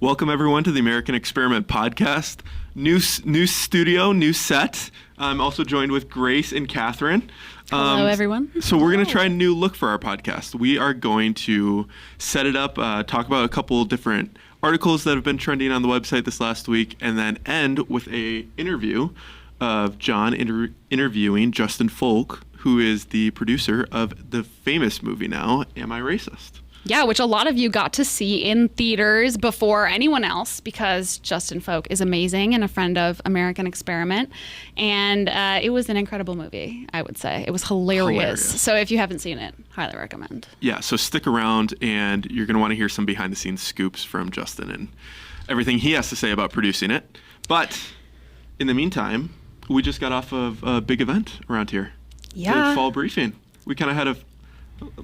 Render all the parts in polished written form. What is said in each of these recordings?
Welcome, everyone, to the American Experiment podcast. New studio, new set. I'm also joined with Grace and Kathryn. Hello, everyone. So we're going to try a new look for our podcast. We are going to set it up, talk about a couple different articles that have been trending on the website this last week, and then end with a interview of John interviewing Justin Folk, who is the producer of the famous movie now, Am I Racist? Yeah, which a lot of you got to see in theaters before anyone else because Justin Folk is amazing and a friend of American Experiment. And it was an incredible movie, I would say. It was hilarious. So if you haven't seen it, highly recommend. Yeah, so stick around and you're going to want to hear some behind the scenes scoops from Justin and everything he has to say about producing it. But in the meantime, we just got off of a big event around here. Yeah. The fall briefing. We kind of had a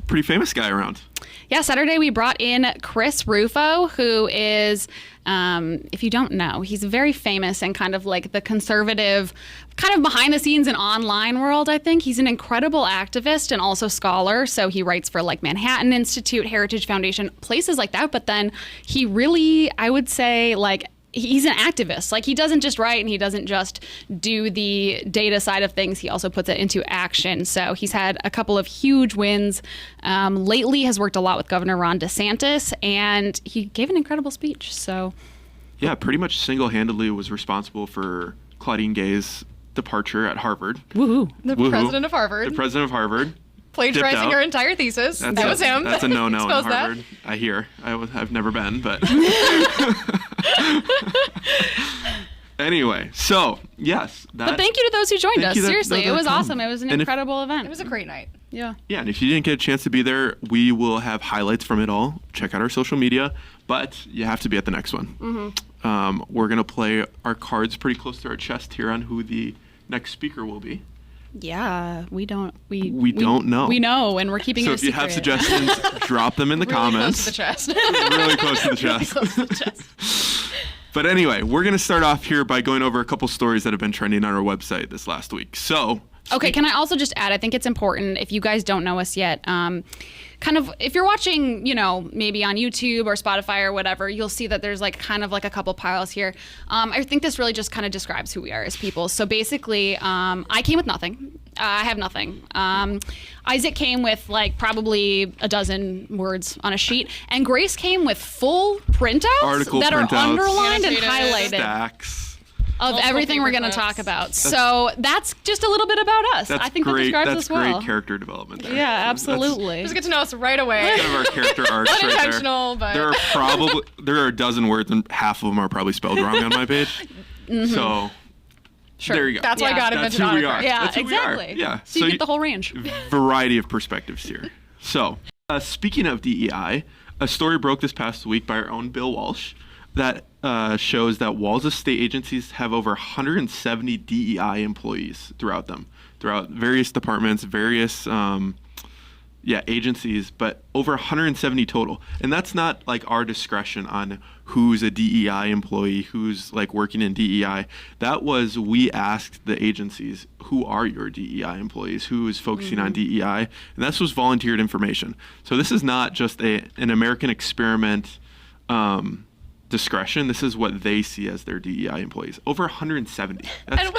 pretty famous guy around. Yeah, Saturday we brought in Chris Rufo, who is, if you don't know, he's very famous and kind of like the conservative, kind of behind the scenes and online world, I think. He's an incredible activist and also scholar. So he writes for like Manhattan Institute, Heritage Foundation, places like that. But then he really, I would say, like, he's an activist. Like, he doesn't just write and he doesn't just do the data side of things. He also puts it into action. So he's had a couple of huge wins. Lately has worked a lot with Governor Ron DeSantis, and he gave an incredible speech. So, yeah, pretty much single-handedly was responsible for Claudine Gay's departure at Harvard. Woohoo. The president of Harvard. The president of Harvard. Plagiarizing her entire thesis. That was him. That's a no-no in Expose Harvard. that. I hear. I've never been, but anyway. So yes. But thank you to those who joined us. Seriously, it was come. awesome. It was an incredible event. It was a great night. Yeah. Yeah, and if you didn't get a chance to be there, we will have highlights from it all. Check out our social media, but you have to be at the next one. Mm-hmm. We're gonna play our cards pretty close to our chest here on who the next speaker will be. Yeah, we don't know. We know, and we're keeping it a secret. So if you have suggestions, drop them in the comments. Close to the chest. Really close to the chest. Really close to the chest. But anyway, we're going to start off here by going over a couple stories that have been trending on our website this last week. So, okay, can I also just add, I think it's important, if you guys don't know us yet, kind of, if you're watching, you know, maybe on YouTube or Spotify or whatever, you'll see that there's like kind of like a couple piles here. I think this really just kind of describes who we are as people. So basically, I came with nothing. I have nothing. Isaac came with like probably a dozen words on a sheet, and Grace came with full printouts that are underlined and highlighted. Stacks. Of everything we're going to talk about. So that's just a little bit about us. I think that describes us well. That's great character development there. Yeah, absolutely. Just get to know us right away. Kind of our character arcs right there. Unintentional, but there are a dozen words, and half of them are probably spelled wrong on my page. Mm-hmm. So there you go. That's why I got invented on autocorrect. Yeah, that's who exactly. We are. Yeah. So you get the whole range. Variety of perspectives here. So speaking of DEI, a story broke this past week by our own Bill Walsh that shows that Walls' state agencies have over 170 DEI employees throughout various departments, various agencies, but over 170 total. And that's not like our discretion on who's a DEI employee, who's like working in DEI. That was, we asked the agencies, who are your DEI employees? Who is focusing on DEI? And this was volunteered information. So this is not just an American Experiment discretion. This is what they see as their DEI employees. Over 170. That's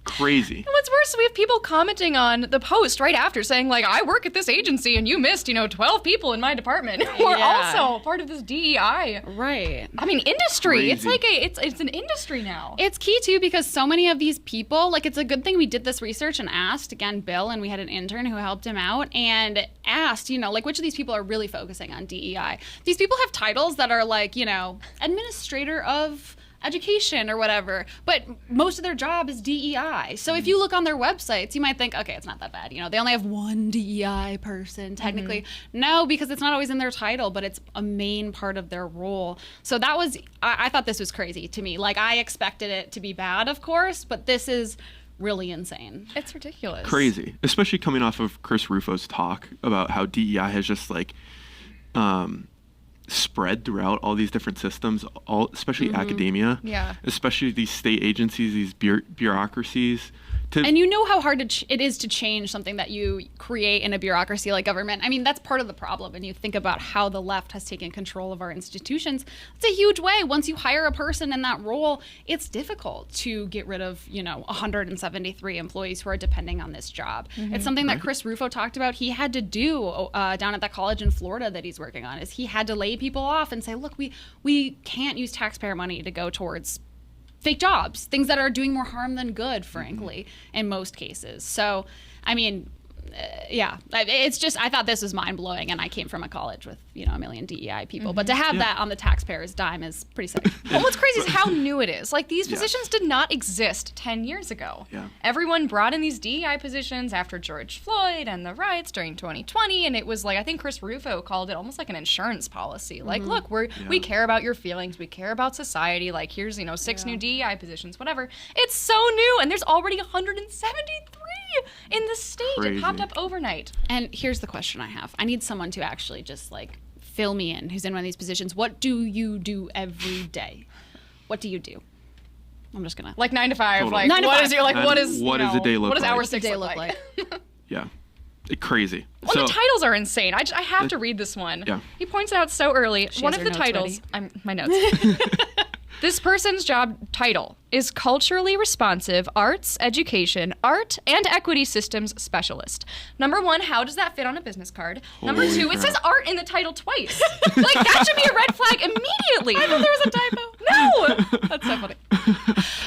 crazy. And what's worse, we have people commenting on the post right after saying, like, I work at this agency and you missed, 12 people in my department who are also part of this DEI. Right. I mean, industry. Crazy. It's like it's an industry now. It's key too, because so many of these people, like, it's a good thing we did this research and asked, again, Bill, and we had an intern who helped him out and asked, like, which of these people are really focusing on DEI? These people have titles that are like, administrator of education or whatever, but most of their job is DEI. So if you look on their websites, you might think, okay, it's not that bad. They only have one DEI person technically. Mm-hmm. No, because it's not always in their title, but it's a main part of their role. So that was, I thought this was crazy to me. Like, I expected it to be bad, of course, but this is really insane. It's ridiculous. Crazy, especially coming off of Chris Rufo's talk about how DEI has just like spread throughout all these different systems, especially academia, especially these state agencies, these bureaucracies, And you know how hard it is to change something that you create in a bureaucracy like government. I mean, that's part of the problem. And you think about how the left has taken control of our institutions. It's a huge way. Once you hire a person in that role, it's difficult to get rid of, 173 employees who are depending on this job. It's something that Chris Rufo talked about he had to do down at that college in Florida that he's working on, is he had to lay people off and say, look, we can't use taxpayer money to go towards fake jobs, things that are doing more harm than good, frankly, in most cases. So, I mean, it's just, I thought this was mind-blowing, and I came from a college with, a million DEI people. But to have that on the taxpayer's dime is pretty sick. Well, what's crazy is how new it is. Like, these positions did not exist 10 years ago. Yeah. Everyone brought in these DEI positions after George Floyd and the riots during 2020, and it was like, I think Chris Rufo called it almost like an insurance policy. Like, look, we care about your feelings, we care about society, like, here's, 6 new DEI positions, whatever. It's so new, and there's already 173 in the state. Crazy. It popped up overnight. And here's the question I have. I need someone to actually just, fill me in who's in one of these positions. What do you do every day? What do you do? I'm just gonna 9 to 5. Totally. Like 9 to 5. what does a day look what does like? hour What's 6 the day look like? Yeah. Crazy. Well, So, the titles are insane. I have to read this one. Yeah. He points out so early. She One has of the her notes titles. ready. My notes. This person's job title is Culturally Responsive Arts Education, Art and Equity Systems Specialist. Number 1, how does that fit on a business card? Number Holy 2, it crap. says art in the title twice. That should be a red flag immediately. I thought there was a typo. No! That's so funny.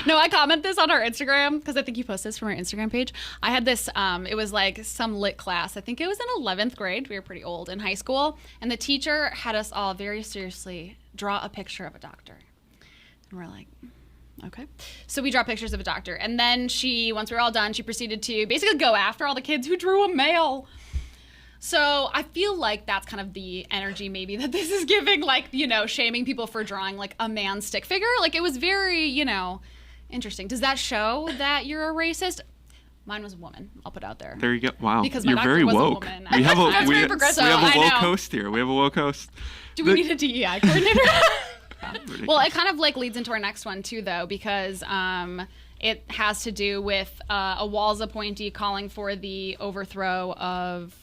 No, I comment this on our Instagram because I think you post this from our Instagram page. I had this, it was like some lit class. I think it was in 11th grade. We were pretty old in high school. And the teacher had us all very seriously draw a picture of a doctor. And we're like, okay. So we draw pictures of a doctor. And then once we were all done, she proceeded to basically go after all the kids who drew a male. So I feel like that's kind of the energy maybe that this is giving, shaming people for drawing a man stick figure. It was very, interesting. Does that show that you're a racist? Mine was a woman. I'll put out there. there you go. Wow. Because my You're doctor very was a woke. woman. We have a That's very progressive. we have I a woke know. host here. We have a woke host. Do we need a DEI coordinator? Ridiculous. Well, it kind of leads into our next one too, though, because it has to do with a Walz appointee calling for the overthrow of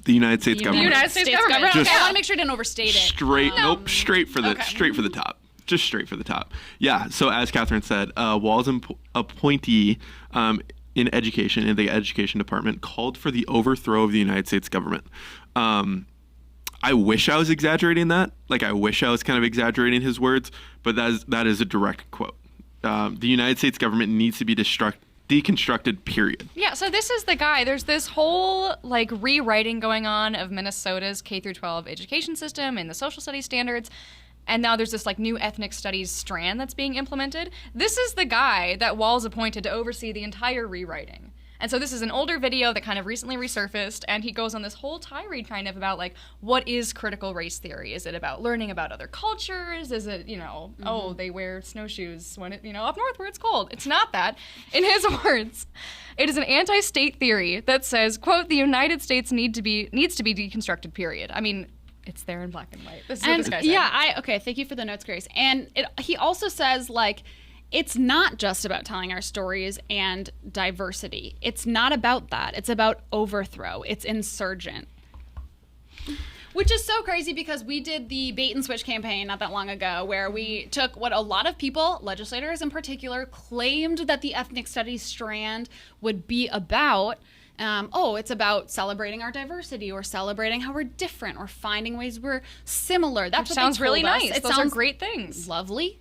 the United States government. The United States government. Just- Okay, I want to make sure I didn't overstate it. Straight, straight for the okay. straight for the top. Just straight for the top. Yeah. So as Kathryn said, Walz appointee in education, in the education department, called for the overthrow of the United States government. I wish I was exaggerating that. I wish I was kind of exaggerating his words, but that is a direct quote. The United States government needs to be deconstructed, period. Yeah, so this is the guy. There's this whole rewriting going on of Minnesota's K-12 education system and the social studies standards. And now there's this new ethnic studies strand that's being implemented. This is the guy that Walz appointed to oversee the entire rewriting. And so this is an older video that kind of recently resurfaced, and he goes on this whole tirade kind of about what is critical race theory? Is it about learning about other cultures? Is it, oh, they wear snowshoes when up north where it's cold? It's not that. In his words, it is an anti-state theory that says, quote, the United States needs to be deconstructed, period. I mean, it's there in black and white. This is what this guy said. Yeah, okay, thank you for the notes, Grace. And he also says, it's not just about telling our stories and diversity. It's not about that. It's about overthrow. It's insurgent. Which is so crazy because we did the bait and switch campaign not that long ago where we took what a lot of people, legislators in particular, claimed that the ethnic studies strand would be about. It's about celebrating our diversity or celebrating how we're different or finding ways we're similar. That's Which what sounds they told really us. nice. It Those sounds are great things. lovely.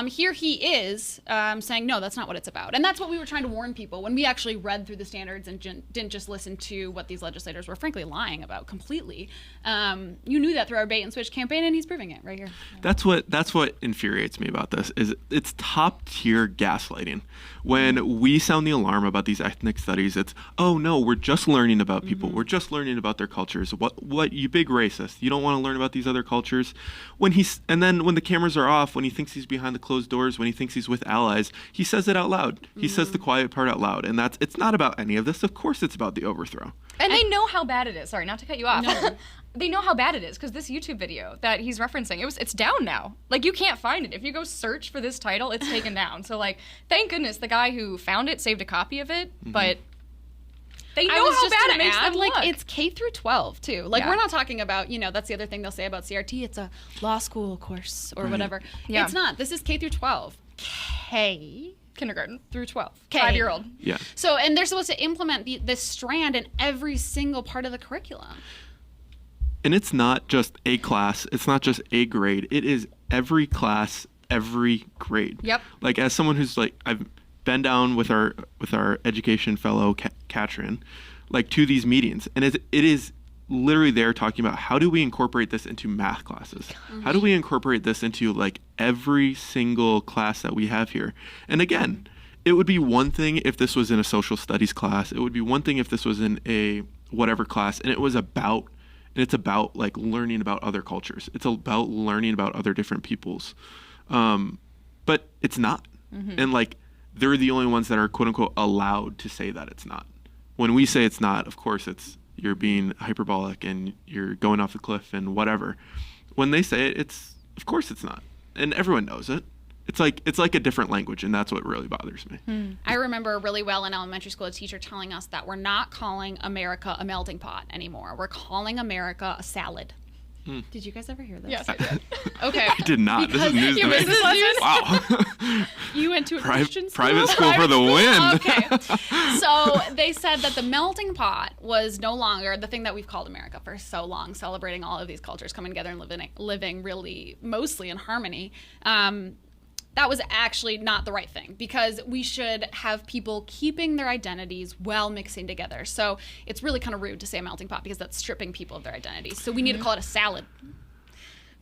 Here he is saying, no, that's not what it's about. And that's what we were trying to warn people when we actually read through the standards and didn't just listen to what these legislators were frankly lying about completely. You knew that through our bait and switch campaign, and he's proving it right here. That's what infuriates me about this is it's top tier gaslighting. When we sound the alarm about these ethnic studies, it's, oh no, we're just learning about people. We're just learning about their cultures. What you big racist? You don't want to learn about these other cultures. And then when the cameras are off, when he thinks he's behind behind the closed doors when he thinks he's with allies, he says it out loud. He says the quiet part out loud. And it's not about any of this. Of course it's about the overthrow. And they know how bad it is. Sorry, not to cut you off. No. They know how bad it is because this YouTube video that he's referencing, it's down now. Like, you can't find it. If you go search for this title, it's taken down. So, like, thank goodness the guy who found it saved a copy of it, but they know how bad it makes them like, look. it's K through 12 too. Like, Yeah. we're not talking about, that's the other thing they'll say about CRT. It's a law school course or whatever. Yeah. It's not. This is K through 12. Kindergarten through 12. Okay. 5-year-old. Yeah. So, and they're supposed to implement this strand in every single part of the curriculum. And it's not just a class. It's not just a grade. It is every class, every grade. Yep. Like, as someone who's like, I've been down with our education fellow, Kathryn, like, to these meetings. And it is literally there talking about how do we incorporate this into math classes? How do we incorporate this into, like, every single class that we have here? And again, it would be one thing if this was in a social studies class. It would be one thing if this was in a whatever class, and it's about like learning about other cultures. It's about learning about other different peoples. But it's not. And like, they're the only ones that are quote unquote allowed to say that it's not. When we say it's not, of course you're being hyperbolic and you're going off the cliff and whatever. When they say it, of course it's not. And everyone knows it. It's like a different language, and that's what really bothers me. I remember really well in elementary school a teacher telling us that we're not calling America a melting pot anymore. We're calling America a salad. Did you guys ever hear this? Yes, I did. Okay. I did not. This is news to you me. missed this lesson? Wow. You went to a Christian school? Private school for the win. Okay. So they said that the melting pot was no longer the thing that we've called America for so long, celebrating all of these cultures coming together and living really mostly in harmony. That was actually not the right thing, because we should have people keeping their identities while mixing together. So it's really kind of rude to say a melting pot, because that's stripping people of their identities. So we need to call it a salad,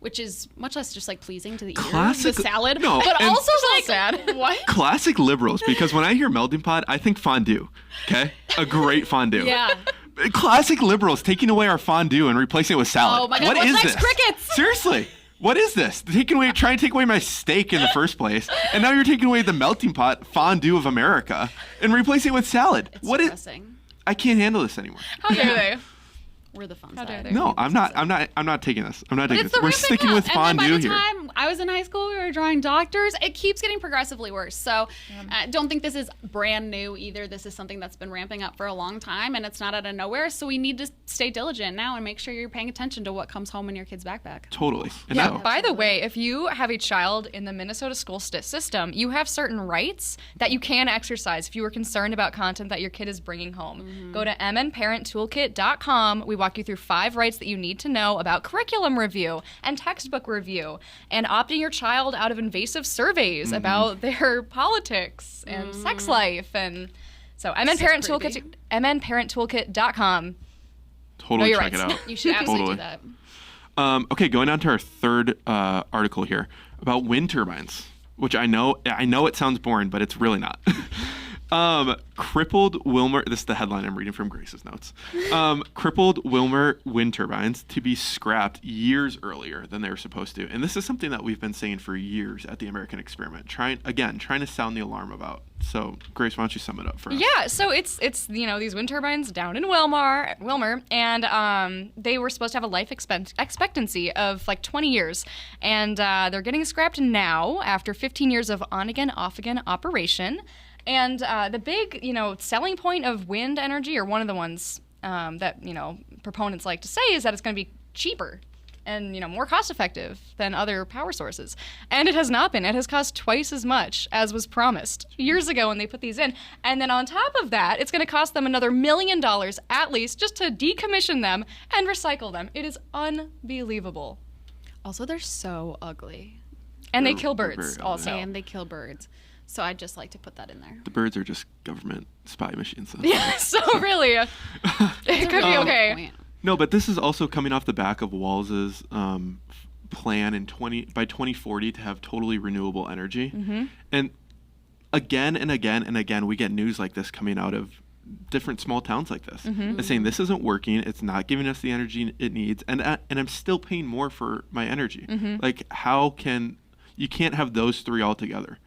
which is much less just like pleasing to the ear. The salad, no, but and- also So like sad. what? Classic liberals, because when I hear melting pot, I think fondue. Okay? A great fondue. Yeah. Classic liberals taking away our fondue and replacing it with salad. Oh my God, What what's is next? this? Crickets! Seriously. What is this? Trying to take away my steak in the first place, and now you're taking away the melting pot fondue of America and replacing it with salad. It's What is? depressing. I can't handle this anymore. How dare they? We're the fun How dare side. they? No, I'm not taking this. I'm not taking It's this. the We're ramping sticking up. with And then by fondue the here. time I was in high school, we were drawing doctors. It keeps getting progressively worse. So don't think this is brand new either. This is something that's been ramping up for a long time, and it's not out of nowhere. So we need to stay diligent now and make sure you're paying attention to what comes home in your kid's backpack. Totally. And Yeah, now- by the way, if you have a child in the Minnesota school system, you have certain rights that you can exercise if you are concerned about content that your kid is bringing home. Go to mnparenttoolkit.com. We walk you through 5 rights that you need to know about curriculum review and textbook review and opting your child out of invasive surveys about their politics and sex life. And so mnparenttoolkit.com. Totally your check it rights. out. You should absolutely Totally. do that. Okay, going on to our third article here about wind turbines, which I know it sounds boring, but it's really not. Crippled Wilmer, this is the headline I'm reading from Grace's notes. Crippled Wilmer wind turbines to be scrapped years earlier than they were supposed to. And this is something that we've been saying for years at the American Experiment, trying to sound the alarm about. So, Grace, why don't you sum it up for us? Yeah, so it's these wind turbines down in Wilmer, and they were supposed to have a life expectancy of like 20 years, and they're getting scrapped now after 15 years of on-again, off-again operation. And the big, selling point of wind energy, or one of the ones that, proponents like to say, is that it's going to be cheaper and, more cost-effective than other power sources. And it has not been. It has cost twice as much as was promised years ago when they put these in. And then on top of that, it's going to cost them another $1 million at least just to decommission them and recycle them. It is unbelievable. Also, they're so ugly. And they They're kill very birds ugly. also. And they kill birds. So I'd just like to put that in there. The birds are just government spy machines. So. Yeah, so really, it could be okay. Point. No, but this is also coming off the back of Walls's plan by 2040 to have totally renewable energy. Mm-hmm. And again and again and again, we get news like this coming out of different small towns like this, and saying this isn't working. It's not giving us the energy it needs, and I'm still paying more for my energy. Like, how can You can't have those three all together.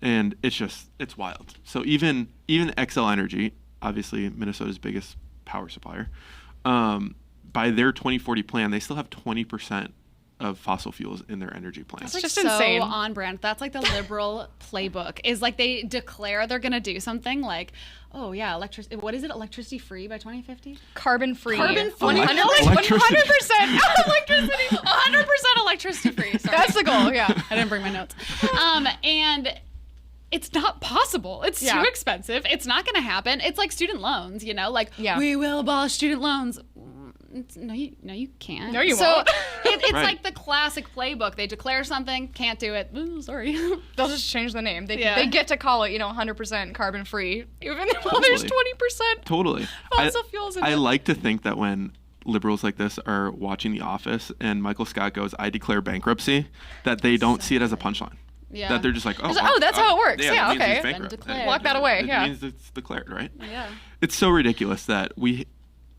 And it's wild. So even Xcel Energy, obviously Minnesota's biggest power supplier, by their 2040 plan, they still have 20% of fossil fuels in their energy plan. That's like just so insane. on brand. That's like the liberal playbook. Is like they declare they're going to do something like, oh yeah, what is it? Electricity free by 2050? Carbon free. Carbon free. 100%. 100% electricity. 100% electricity free. Sorry. That's the goal. Yeah. I didn't bring my notes. And it's not possible. It's too expensive. It's not going to happen. It's like student loans, like we will abolish student loans. No, you can't. No, you so won't. It's Right. like the classic playbook. They declare something, can't do it. Ooh, sorry. They'll just change the name. They get to call it, 100% carbon free, even though there's 20% Totally. fossil fuels in I it. like to think that when liberals like this are watching The Office and Michael Scott goes, I declare bankruptcy, that they don't see it as a punchline. Yeah. That they're just like, Just, that's how it works. Yeah, that means okay. he's bankrupt. Been declared. Lock that away, It yeah. means it's declared, right? Yeah. It's so ridiculous that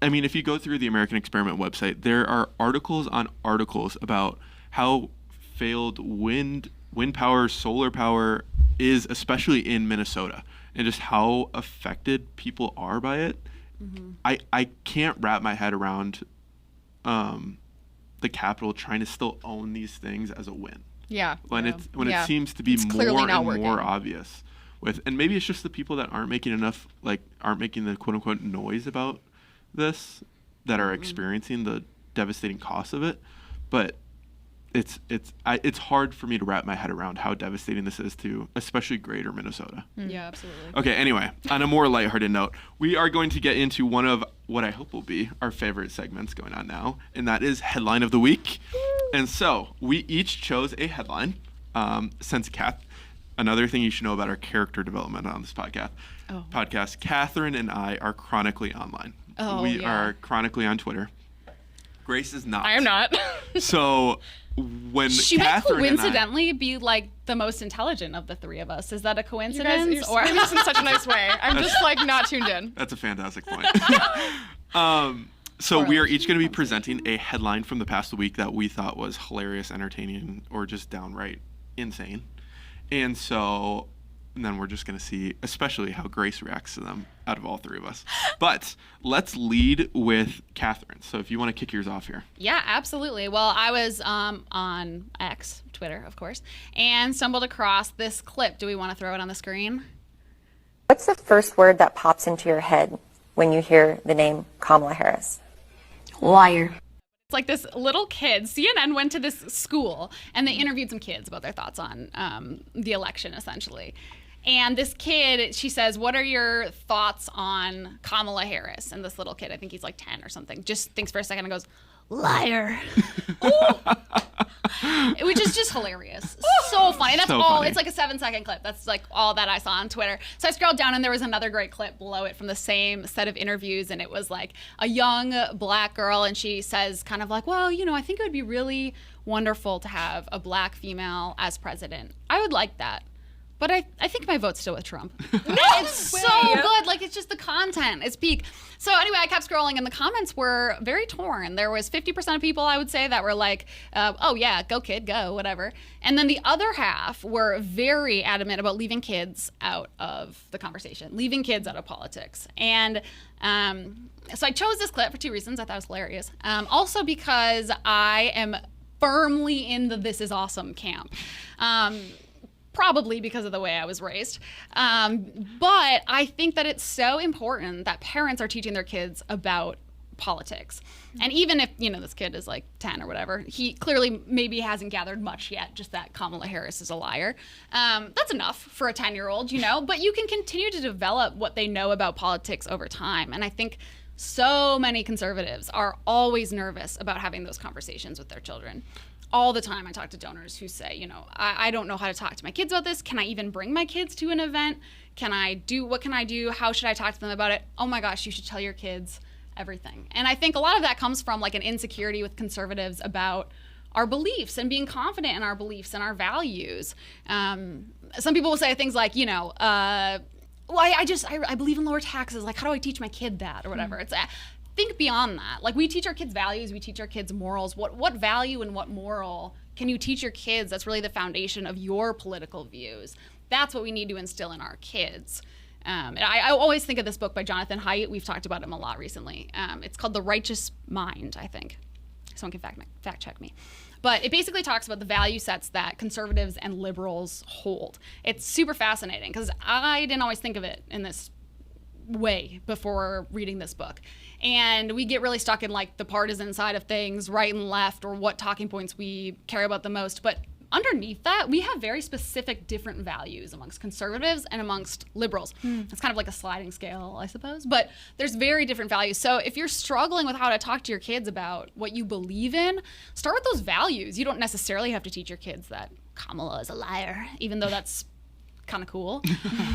if you go through the American Experiment website, there are articles on articles about how failed wind power, solar power is, especially in Minnesota, and just how affected people are by it. Mm-hmm. I can't wrap my head around the Capitol trying to still own these things as a win. Yeah. When it seems to be It's clearly more not and working. more obvious and maybe it's just the people that aren't making the quote unquote noise about this that are experiencing the devastating costs of it. But it's hard for me to wrap my head around how devastating this is to especially greater Minnesota. Yeah, absolutely. Okay, anyway, on a more lighthearted note, we are going to get into one of what I hope will be our favorite segments going on now, and that is Headline of the Week. And so we each chose a headline. Since another thing you should know about our character development on this podcast, Kathryn and I are chronically online. Oh, we yeah. are chronically on Twitter. Grace is not. I am not. So when She might Kathryn coincidentally be like the most intelligent of the three of us. Is that a You coincidence? guys, you're saying this in such a nice way. I'm just not tuned in. That's a fantastic point. So we are each going to be presenting a headline from the past week that we thought was hilarious, entertaining, or just downright insane. And then we're just going to see, especially how Grace reacts to them out of all three of us. But let's lead with Kathryn. So if you want to kick yours off here. Yeah, absolutely. Well, I was on X, Twitter, of course, and stumbled across this clip. Do we want to throw it on the screen? What's the first word that pops into your head when you hear the name Kamala Harris? Liar. It's like this little kid. CNN went to this school and they interviewed some kids about their thoughts on the election, essentially. And this kid, she says, what are your thoughts on Kamala Harris? And this little kid, I think he's like 10 or something, just thinks for a second and goes, liar. Which is just hilarious. So funny. That's So all. funny. It's like a 7-second clip. That's like all that I saw on Twitter. So I scrolled down and there was another great clip below it from the same set of interviews. And it was like a young black girl. And she says kind of like, well, I think it would be really wonderful to have a black female as president. I would like that. But I think my vote's still with Trump. It's so good. Like, it's just the content. It's peak. So anyway, I kept scrolling, and the comments were very torn. There was 50% of people, I would say, that were like, oh, yeah, go kid, go, whatever. And then the other half were very adamant about leaving kids out of the conversation, leaving kids out of politics. And so I chose this clip for two reasons. I thought it was hilarious. Also because I am firmly in the this is awesome camp. Probably because of the way I was raised. But I think that it's so important that parents are teaching their kids about politics. And even if, this kid is like 10 or whatever, he clearly maybe hasn't gathered much yet, just that Kamala Harris is a liar. That's enough for a 10-year-old, but you can continue to develop what they know about politics over time. And I think so many conservatives are always nervous about having those conversations with their children. All the time I talk to donors who say, I don't know how to talk to my kids about this. Can I even bring my kids to an event? What can I do? How should I talk to them about it? Oh my gosh, you should tell your kids everything. And I think a lot of that comes from like an insecurity with conservatives about our beliefs and being confident in our beliefs and our values. Some people will say things like, I believe in lower taxes. Like, how do I teach my kid that or whatever? It's think beyond that. Like, we teach our kids values, we teach our kids morals. What value and what moral can you teach your kids that's really the foundation of your political views? That's what we need to instill in our kids. And I always think of this book by Jonathan Haidt. We've talked about him a lot recently. It's called The Righteous Mind, I think. Someone can fact check me. But it basically talks about the value sets that conservatives and liberals hold. It's super fascinating because I didn't always think of it in this way before reading this book. And we get really stuck in like the partisan side of things, right and left, or what talking points we care about the most. But underneath that, we have very specific different values amongst conservatives and amongst liberals. It's kind of like a sliding scale, I suppose, but there's very different values. So if you're struggling with how to talk to your kids about what you believe in, start with those values. You don't necessarily have to teach your kids that Kamala is a liar, even though that's kind of cool.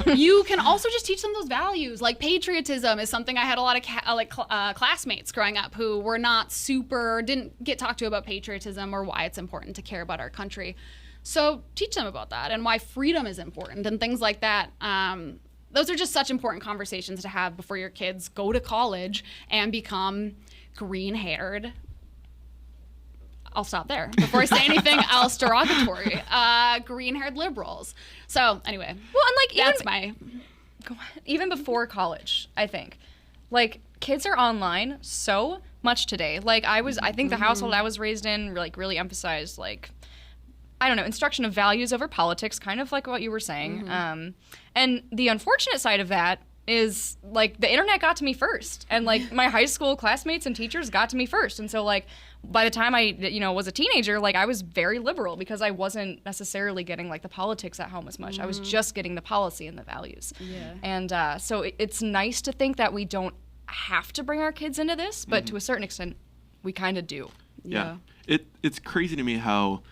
You can also just teach them those values. Like patriotism is something I had a lot of classmates growing up who were not didn't get talked to about patriotism or why it's important to care about our country. So teach them about that and why freedom is important and things like that. Those are just such important conversations to have before your kids go to college and become green-haired. I'll stop there before I say anything else derogatory. Green-haired liberals. So anyway, well, and like that's even before college, I think, like kids are online so much today. Like I think the household I was raised in like really emphasized like, I don't know, instruction of values over politics, kind of like what you were saying. And the unfortunate side of that is like the internet got to me first, and like my high school classmates and teachers got to me first, and so like by the time I was a teenager, like I was very liberal because I wasn't necessarily getting like the politics at home as much. I was just getting the policy and the values. And so it's nice to think that we don't have to bring our kids into this, but to a certain extent we kind of do. It's crazy to me how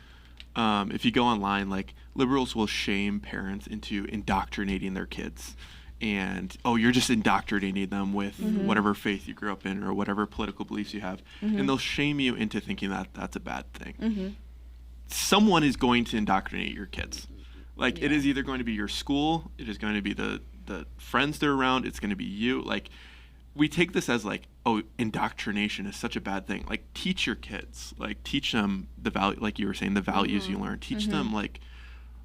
if you go online, like liberals will shame parents into indoctrinating their kids. And, you're just indoctrinating them with whatever faith you grew up in or whatever political beliefs you have. And they'll shame you into thinking that that's a bad thing. Someone is going to indoctrinate your kids. Like, it is either going to be your school, it is going to be the friends they're around, it's going to be you. Like, we take this as, like, indoctrination is such a bad thing. Like, teach your kids. Like, teach them the value, like you were saying, the values you learn. Teach them, like,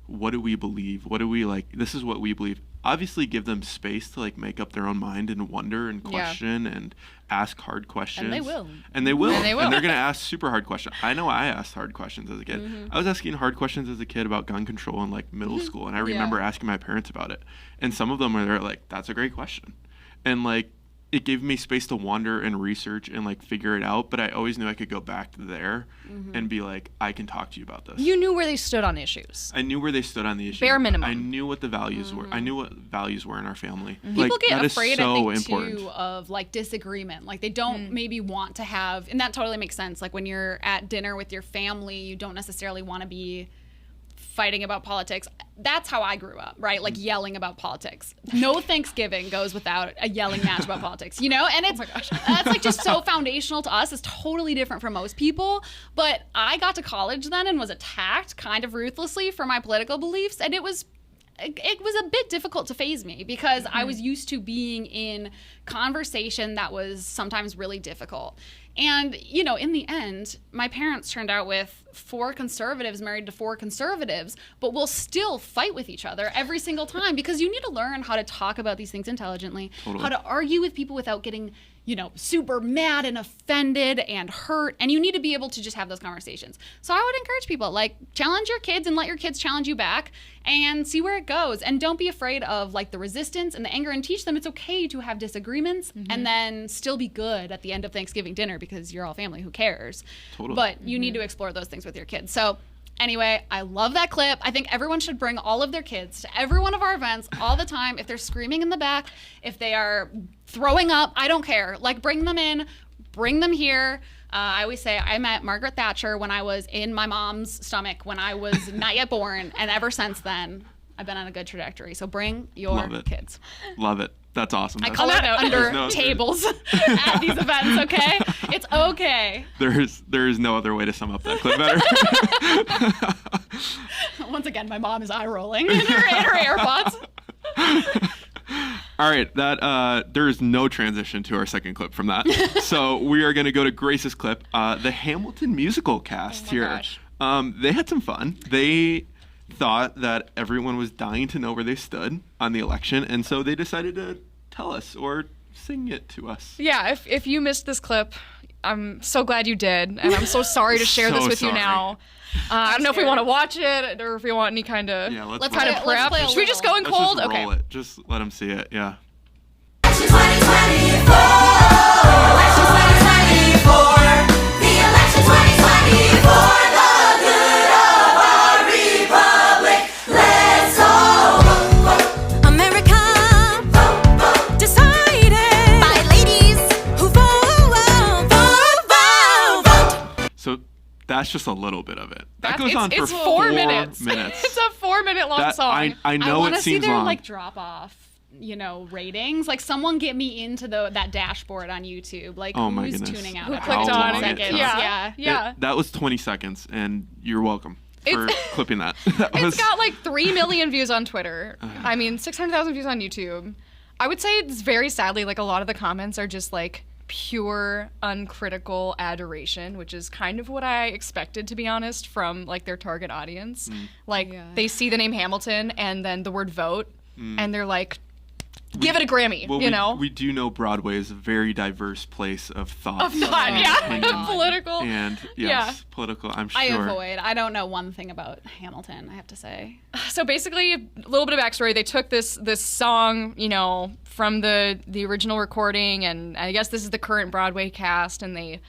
what do we believe? What do we like? This is what we believe. Obviously, give them space to like make up their own mind and wonder and question and ask hard questions. And they will. And they will. And they're going to ask super hard questions. I know I asked hard questions as a kid. I was asking hard questions as a kid about gun control in like middle school. And I remember asking my parents about it. And some of them are like, that's a great question. And like, it gave me space to wander and research and like figure it out, but I always knew I could go back there and be like, I can talk to you about this. You knew where they stood on issues. I knew where they stood on the issue. Bare minimum. I knew what the values were. I knew what values were in our family. People like, get that afraid, is so I think, important. too, of like disagreement. Like they don't maybe want to have, and that totally makes sense. Like when you're at dinner with your family, you don't necessarily want to be fighting about politics. That's how I grew up, right? Like yelling about politics. No Thanksgiving goes without a yelling match about politics, you know? And it's that's like just so foundational to us. It's totally different from most people. But I got to college then and was attacked kind of ruthlessly for my political beliefs, and it was a bit difficult to phase me because I was used to being in conversation that was sometimes really difficult. And, you know, in the end, my parents turned out with 4 conservatives married to 4 conservatives, but we'll still fight with each other every single time because you need to learn how to talk about these things intelligently, how to argue with people without getting, you know, super mad and offended and hurt. And you need to be able to just have those conversations. So I would encourage people, like, challenge your kids and let your kids challenge you back and see where it goes. And don't be afraid of, like, the resistance and the anger, and teach them it's okay to have disagreements and then still be good at the end of Thanksgiving dinner because you're all family. Who cares? But you need to explore those things with your kids. So anyway, I love that clip. I think everyone should bring all of their kids to every one of our events all the time. If they're screaming in the back, if they are throwing up, I don't care. Like, bring them in, bring them here. I always say I met Margaret Thatcher when I was in my mom's stomach when I was not yet born. And ever since then, I've been on a good trajectory. So bring your kids. Love it. That's awesome. I call it under tables at these events, okay? It's okay. There is no other way to sum up that clip better. Once again, my mom is eye rolling in her AirPods. All right, there is no transition to our second clip from that. So we are going to go to Grace's clip, the Hamilton musical cast here. Gosh. They had some fun. They thought that everyone was dying to know where they stood on the election, and so they decided to tell us or sing it to us. Yeah, if you missed this clip, I'm so glad you did, and I'm so sorry to share this with you now. I don't know if we want to watch it or if we want any kind of let's kind of prep. play a Should we just go in Let's cold? just Okay. roll it. Just let them see it. Yeah. Election 2024. Election 2024. The election 2024. The good of our republic. Let's all vote. America. Vote, vote. Decided by ladies who vote, vote, vote, vote. So that's just a little bit of it. That That's- goes on for it's 4 minutes. It's a 4-minute long That- song. I know I want it to see seems their long. like drop off, ratings. Like someone get me into that dashboard on YouTube. Like Oh my who's goodness. tuning out? Who every clicked 10 on it? seconds. Yeah. Yeah. That was 20 seconds, and you're welcome for It's- clipping that. That was- It's got like 3 million views on Twitter. I mean, 600,000 views on YouTube. I would say it's very sadly, like a lot of the comments are just like pure uncritical adoration, which is kind of what I expected, to be honest, from like their target audience. Like they see the name Hamilton and then the word vote, and they're like, give it a Grammy, Well, we do know Broadway is a very diverse place of thought. Of thought, yeah. opinion, Political. And yes, political, I'm sure. I avoid. I don't know one thing about Hamilton, I have to say. So basically, a little bit of backstory. They took this song, from the original recording, and I guess this is the current Broadway cast, and I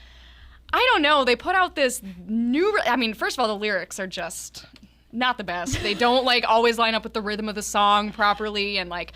don't know, they put out this new, first of all, the lyrics are just not the best. They don't, like, always line up with the rhythm of the song properly, and, like,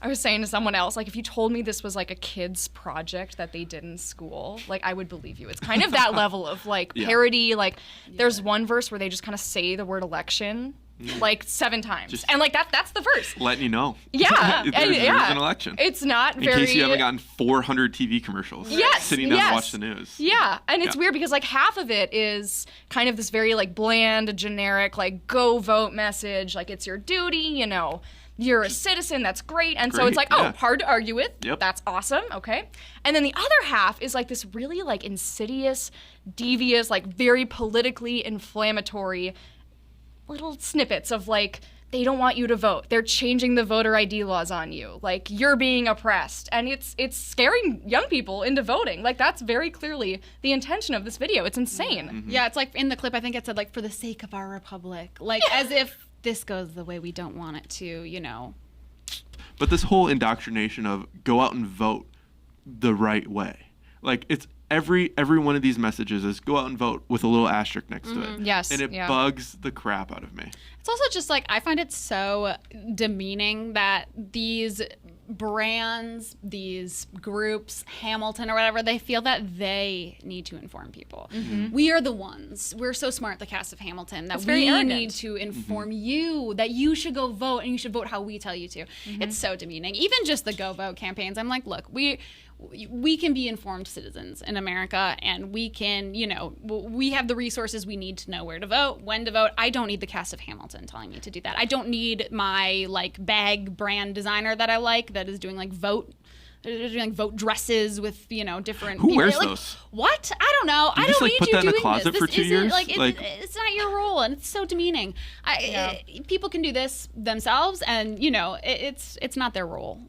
I was saying to someone else, like, if you told me this was, like, a kid's project that they did in school, like, I would believe you. It's kind of that level of, like, parody. Like, there's one verse where they just kind of say the word election, like, 7 times. And, like, that's the verse. Letting you know. Yeah. There's an election. It's not in very... case you haven't gotten 400 TV commercials. Yes, Sitting down yes. to watch the news. Yeah, and it's Yeah. weird because like half of it is kind of this very like bland, generic, like go vote message, like it's your duty, you're a citizen, that's great. And so Great, it's like, yeah. hard to argue with. Yep. That's awesome, okay. And then the other half is like this really like insidious, devious, like very politically inflammatory little snippets of like, they don't want you to vote. They're changing the voter ID laws on you. Like, you're being oppressed. And it's scaring young people into voting. Like, that's very clearly the intention of this video. It's insane. Yeah, it's like in the clip, I think it said, like, for the sake of our republic. Like, as if this goes the way we don't want it to, But this whole indoctrination of go out and vote the right way. Like, it's every one of these messages is go out and vote with a little asterisk next to it. Yes, And it yeah. bugs the crap out of me. It's also just like, I find it so demeaning that these brands, these groups, Hamilton or whatever, they feel that they need to inform people. We are the ones. We're so smart, the cast of Hamilton, that It's very we arrogant. need to inform you that you should go vote and you should vote how we tell you to. It's so demeaning. Even just the Go Vote campaigns, I'm like, look, we can be informed citizens in America, and we can, we have the resources we need to know where to vote, when to vote. I don't need the cast of Hamilton telling me to do that. I don't need my like bag brand designer that I like that is doing like vote dresses with different. Who people. wears Like, those? What? I don't know. You I just, don't like, need put you that in a doing closet this. for This 2 isn't, years? Like, Like- it's not your role, and it's so demeaning. People can do this themselves, and it's not their role.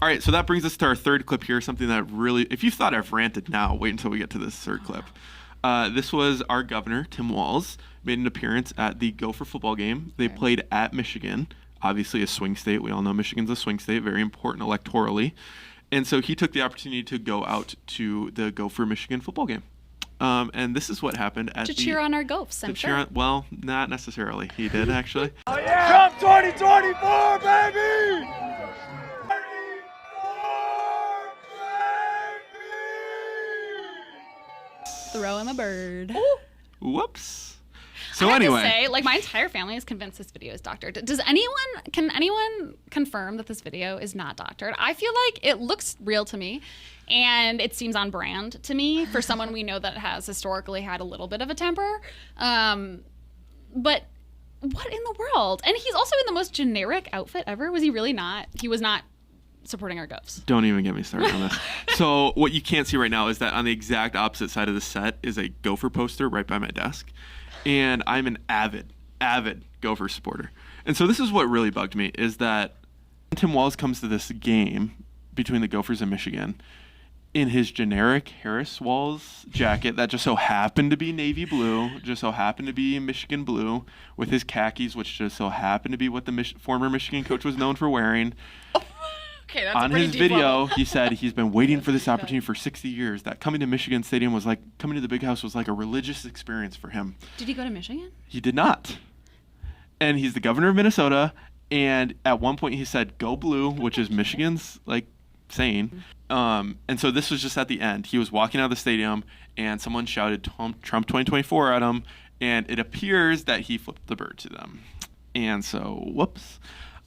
All right, so that brings us to our third clip here, something that really, if you thought I've ranted now, wait until we get to this third clip. This was our governor, Tim Walz, made an appearance at the Gopher football game. They played at Michigan, obviously a swing state. We all know Michigan's a swing state, very important electorally. And so he took the opportunity to go out to the Gopher Michigan football game. And this is what happened at To cheer on our Gophs, I'm sure. Well, not necessarily. He did, actually. Trump 2024, baby! Throw him a bird. Whoops. So I have anyway. to say, like, my entire family is convinced this video is doctored. Can anyone confirm that this video is not doctored? I feel like it looks real to me, and it seems on brand to me for someone we know that has historically had a little bit of a temper. But what in the world? And he's also in the most generic outfit ever. Was he really not? He was not supporting our Gophs. Don't even get me started on this. So what you can't see right now is that on the exact opposite side of the set is a Gopher poster right by my desk. And I'm an avid Gopher supporter. And so this is what really bugged me, is that Tim Walz comes to this game between the Gophers and Michigan in his generic Harris Walz jacket that just so happened to be navy blue, just so happened to be Michigan blue, with his khakis, which just so happened to be what the former Michigan coach was known for wearing. Okay, that's On a pretty his deep video, level. he said he's been waiting for this opportunity for 60 years, that coming to Michigan Stadium was like, coming to the Big House was like a religious experience for him. Did he go to Michigan? He did not. And he's the governor of Minnesota, and at one point he said, "Go Blue," which is Michigan's like saying. And so this was just at the end. He was walking out of the stadium, and someone shouted Trump 2024 at him, and it appears that he flipped the bird to them. And so, whoops.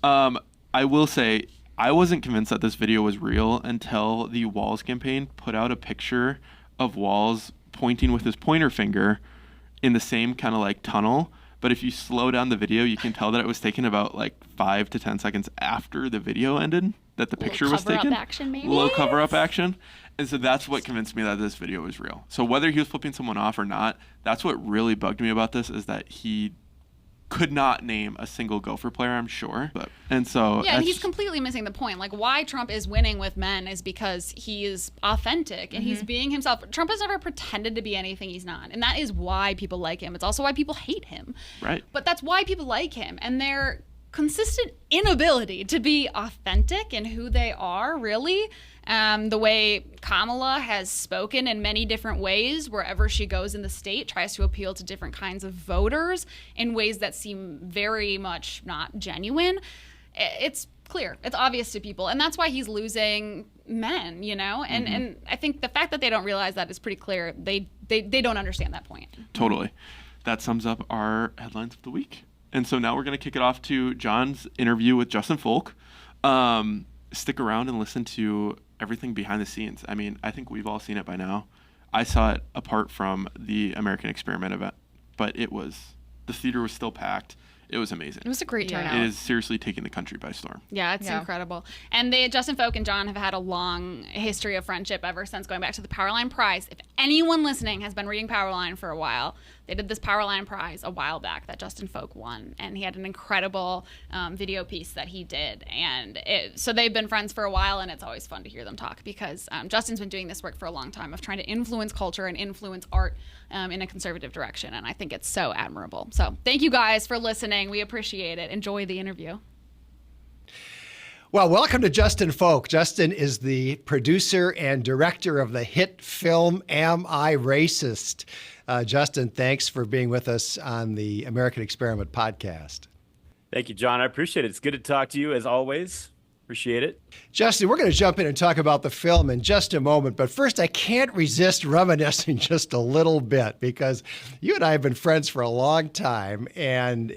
I will say, I wasn't convinced that this video was real until the Walz campaign put out a picture of Walz pointing with his pointer finger in the same kind of like tunnel. But if you slow down the video, you can tell that it was taken about like 5 to 10 seconds after the video ended, that the picture was cover-up taken. action, maybe? A little cover-up action. And so that's what convinced me that this video was real. So whether he was flipping someone off or not, that's what really bugged me about this, is that he could not name a single Gopher player, I'm sure. And so Yeah, and he's that's- completely missing the point. Like, why Trump is winning with men is because he is authentic and he's being himself. Trump has never pretended to be anything he's not. And that is why people like him. It's also why people hate him. Right. But that's why people like him. And their consistent inability to be authentic in who they are, really. The way Kamala has spoken in many different ways wherever she goes in the state, tries to appeal to different kinds of voters in ways that seem very much not genuine. It's clear. It's obvious to people. And that's why he's losing men, you know? And I think the fact that they don't realize that is pretty clear. They don't understand that point. Totally. That sums up our headlines of the week. And so now we're going to kick it off to John's interview with Justin Folk. Stick around and listen to everything behind the scenes. I mean, I think we've all seen it by now. I saw it apart from the American Experiment event, but the theater was still packed. It was amazing. It was a great turnout. It is seriously taking the country by storm. Yeah, it's incredible. And Justin Folk and John have had a long history of friendship ever since going back to the Powerline Prize. If anyone listening has been reading Powerline for a while, they did this Powerline Prize a while back that Justin Folk won. And he had an incredible video piece that he did. And so they've been friends for a while, and it's always fun to hear them talk because Justin's been doing this work for a long time of trying to influence culture and influence art in a conservative direction. And I think it's so admirable. So thank you guys for listening. We appreciate it. Enjoy the interview. Well, welcome to Justin Folk. Justin is the producer and director of the hit film Am I Racist? Justin, thanks for being with us on the American Experiment podcast. Thank you, John. I appreciate it. It's good to talk to you as always. Appreciate it. Justin, we're going to jump in and talk about the film in just a moment. But first, I can't resist reminiscing just a little bit because you and I have been friends for a long time. And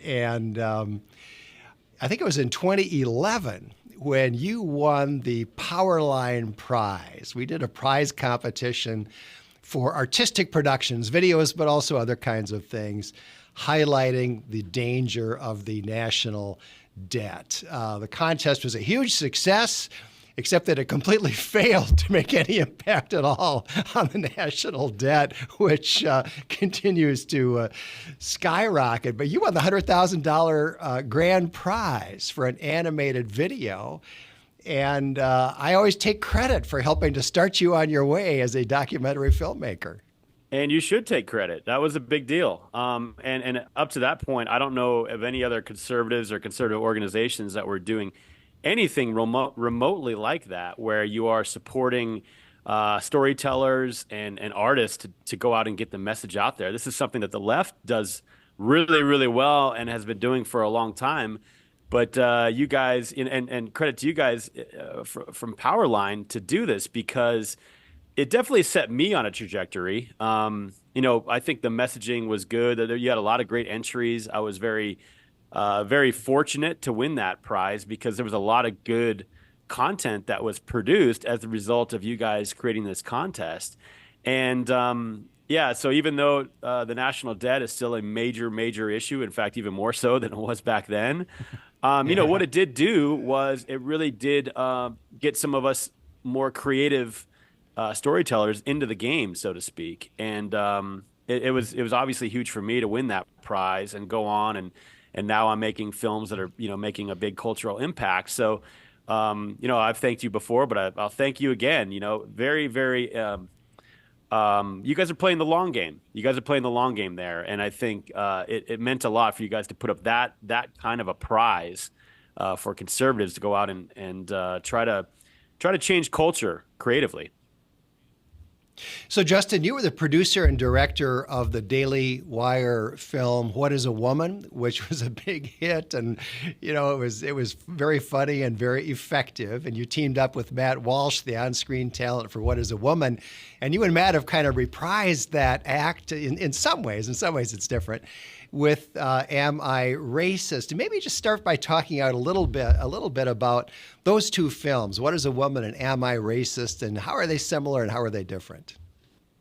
I think it was in 2011 when you won the Powerline Prize. We did a prize competition for artistic productions, videos, but also other kinds of things, highlighting the danger of the national debt. The contest was a huge success, except that it completely failed to make any impact at all on the national debt, which continues to skyrocket. But you won the $100,000 grand prize for an animated video. And I always take credit for helping to start you on your way as a documentary filmmaker. And you should take credit. That was a big deal. And up to that point, I don't know of any other conservatives or conservative organizations that were doing anything remotely like that, where you are supporting storytellers and artists to go out and get the message out there. This is something that the left does really, really well and has been doing for a long time. But you guys, and credit to you guys from Powerline to do this, because it definitely set me on a trajectory. I think the messaging was good. You had a lot of great entries. I was very fortunate to win that prize because there was a lot of good content that was produced as a result of you guys creating this contest. And so even though the national debt is still a major, major issue, in fact, even more so than it was back then, What it did do was it really did get some of us more creative storytellers into the game, so to speak. And it was obviously huge for me to win that prize and go on. And now I'm making films that are, making a big cultural impact. So, I've thanked you before, but I'll thank you again. Very, very, you guys are playing the long game. You guys are playing the long game there. And I think it meant a lot for you guys to put up that kind of a prize for conservatives to go out and try to change culture creatively. So, Justin, you were the producer and director of the Daily Wire film "What Is a Woman," which was a big hit, and it was very funny and very effective. And you teamed up with Matt Walsh, the on-screen talent for "What Is a Woman," and you and Matt have kind of reprised that act in some ways. In some ways, it's different. With "Am I Racist?" And maybe just start by talking out a little bit about those two films, "What Is a Woman" and "Am I Racist?" and how are they similar and how are they different?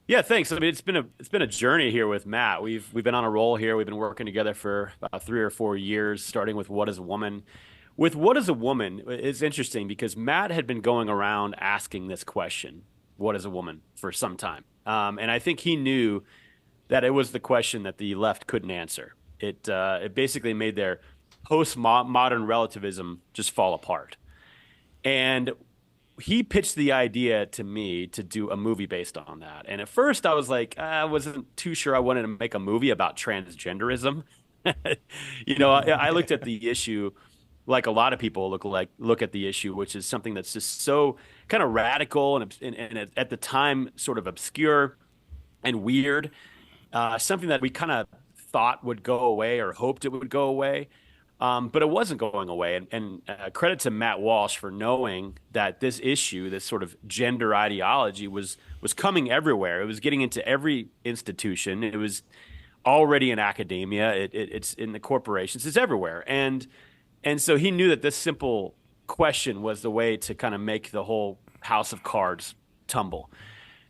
Yeah, thanks. I mean, it's been a journey here with Matt. We've been on a roll here. We've been working together for about 3 or 4 years, starting with "What Is a Woman." With "What Is a Woman," it's interesting because Matt had been going around asking this question, "What is a woman?" for some time, and I think he knew that it was the question that the left couldn't answer. It basically made their postmodern relativism just fall apart. And he pitched the idea to me to do a movie based on that. And at first I was like, I wasn't too sure I wanted to make a movie about transgenderism. I looked at the issue like a lot of people look at the issue, which is something that's just so kind of radical and at the time sort of obscure and weird. Something that we kind of thought would go away or hoped it would go away, but it wasn't going away. And credit to Matt Walsh for knowing that this issue, this sort of gender ideology, was coming everywhere. It was getting into every institution. It was already in academia. It's in the corporations. It's everywhere. And so he knew that this simple question was the way to kind of make the whole house of cards tumble.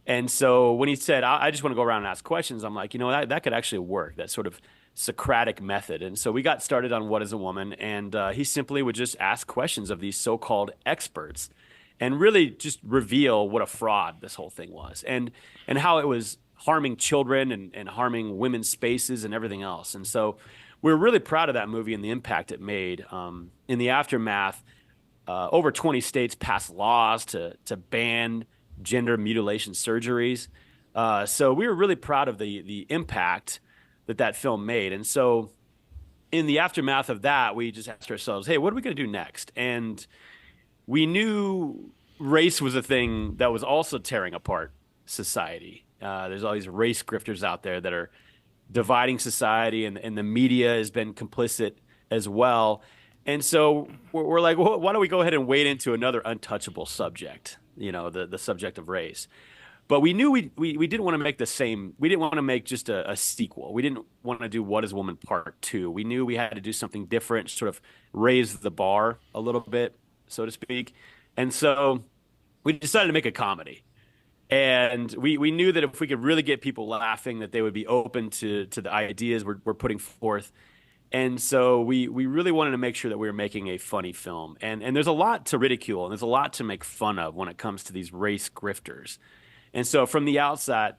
And so when he said, I just want to go around and ask questions, I'm like, that could actually work, that sort of Socratic method. And so we got started on "What Is a Woman?" And he simply would just ask questions of these so-called experts and really just reveal what a fraud this whole thing was and how it was harming children and harming women's spaces and everything else. And so we're really proud of that movie and the impact it made. In the aftermath, over 20 states passed laws to ban gender mutilation surgeries. So we were really proud of the impact that film made. And so in the aftermath of that, we just asked ourselves, hey, what are we going to do next? And we knew race was a thing that was also tearing apart society. There's all these race grifters out there that are dividing society, and the media has been complicit as well. And so we're like, well, why don't we go ahead and wade into another untouchable subject, the subject of race. But we knew we didn't want to make we didn't want to make just a sequel. We didn't want to do "What Is a Woman" Part 2. We knew we had to do something different, sort of raise the bar a little bit, so to speak. And so we decided to make a comedy. And we knew that if we could really get people laughing, that they would be open to the ideas we're putting forth. And so we really wanted to make sure that we were making a funny film. And there's a lot to ridicule, and there's a lot to make fun of when it comes to these race grifters. And so from the outset,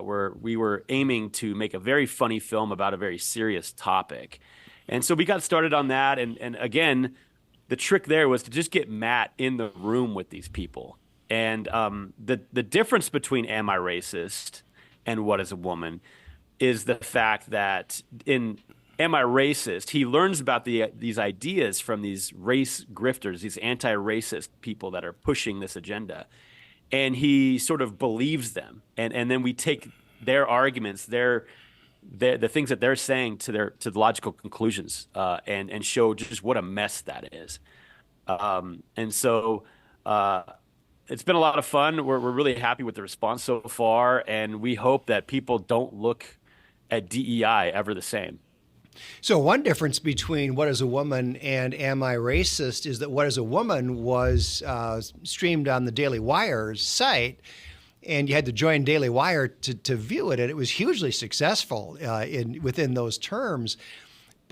we were aiming to make a very funny film about a very serious topic. And so we got started on that. And again, the trick there was to just get Matt in the room with these people. And the difference between "Am I Racist?" and "What Is a Woman?" is the fact that in "Am I Racist?" he learns about these ideas from these race grifters, these anti-racist people that are pushing this agenda. And he sort of believes them. And then we take their arguments, the things that they're saying to the logical conclusions and show just what a mess that is. And so it's been a lot of fun. We're really happy with the response so far. And we hope that people don't look at DEI ever the same. So one difference between "What Is a Woman" and "Am I Racist?" is that "What Is a Woman" was streamed on the Daily Wire's site, and you had to join Daily Wire to view it, and it was hugely successful within those terms.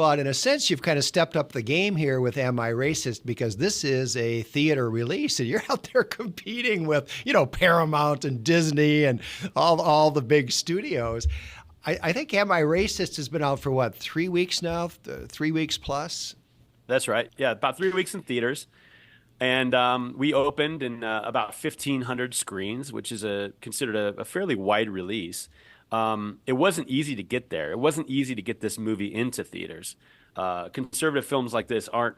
But in a sense, you've kind of stepped up the game here with Am I Racist? Because this is a theater release, and you're out there competing with, Paramount and Disney and all the big studios. I think Am I Racist has been out for what, 3 weeks now? 3 weeks plus? That's right. Yeah, about 3 weeks in theaters. And we opened in about 1,500 screens, which is considered a fairly wide release. It wasn't easy to get there. It wasn't easy to get this movie into theaters. Conservative films like this aren't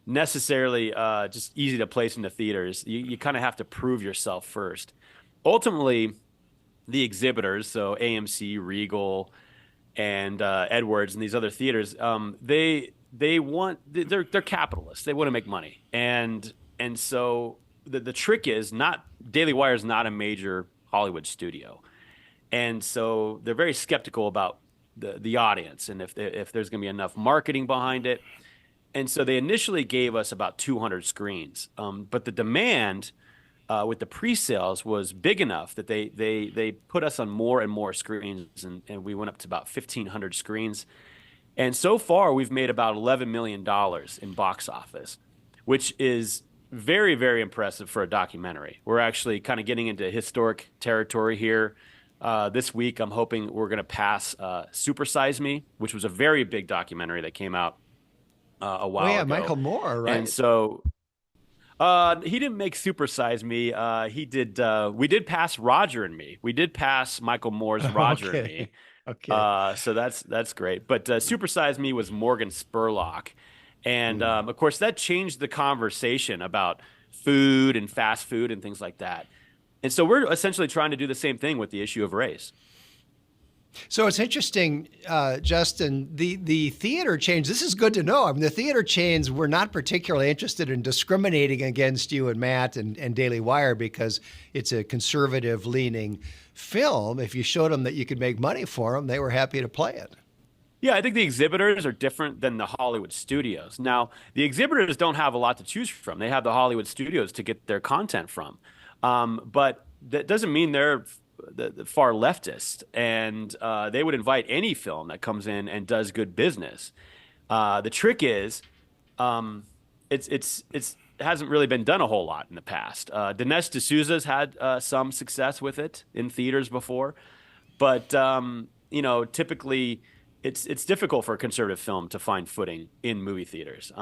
necessarily just easy to place into theaters. You kind of have to prove yourself first. Ultimately, the exhibitors, so AMC, Regal, and Edwards, and these other theaters, they're capitalists. They want to make money, and so the trick is Daily Wire is not a major Hollywood studio. And so they're very skeptical about the audience and if there's going to be enough marketing behind it. And so they initially gave us about 200 screens. But the demand with the pre-sales was big enough that they put us on more and more screens. And we went up to about 1,500 screens. And so far, we've made about $11 million in box office, which is very, very impressive for a documentary. We're actually kind of getting into historic territory here. This week, I'm hoping we're going to pass Super Size Me, which was a very big documentary that came out a while ago. Michael Moore, right? And so he didn't make Super Size Me. He did. We did pass Roger and Me. We did pass Michael Moore's Roger and Me. Okay. So that's great. But Super Size Me was Morgan Spurlock. And of course, that changed the conversation about food and fast food and things like that. And so we're essentially trying to do the same thing with the issue of race. So it's interesting, Justin, the theater chains, this is good to know. I mean, the theater chains were not particularly interested in discriminating against you and Matt and Daily Wire because it's a conservative-leaning film. If you showed them that you could make money for them, they were happy to play it. Yeah, I think the exhibitors are different than the Hollywood studios. Now, the exhibitors don't have a lot to choose from. They have the Hollywood studios to get their content from. But that doesn't mean they're the far leftist, and they would invite any film that comes in and does good business. The trick is, it hasn't really been done a whole lot in the past. Dinesh D'Souza's had some success with it in theaters before, but typically it's difficult for a conservative film to find footing in movie theaters.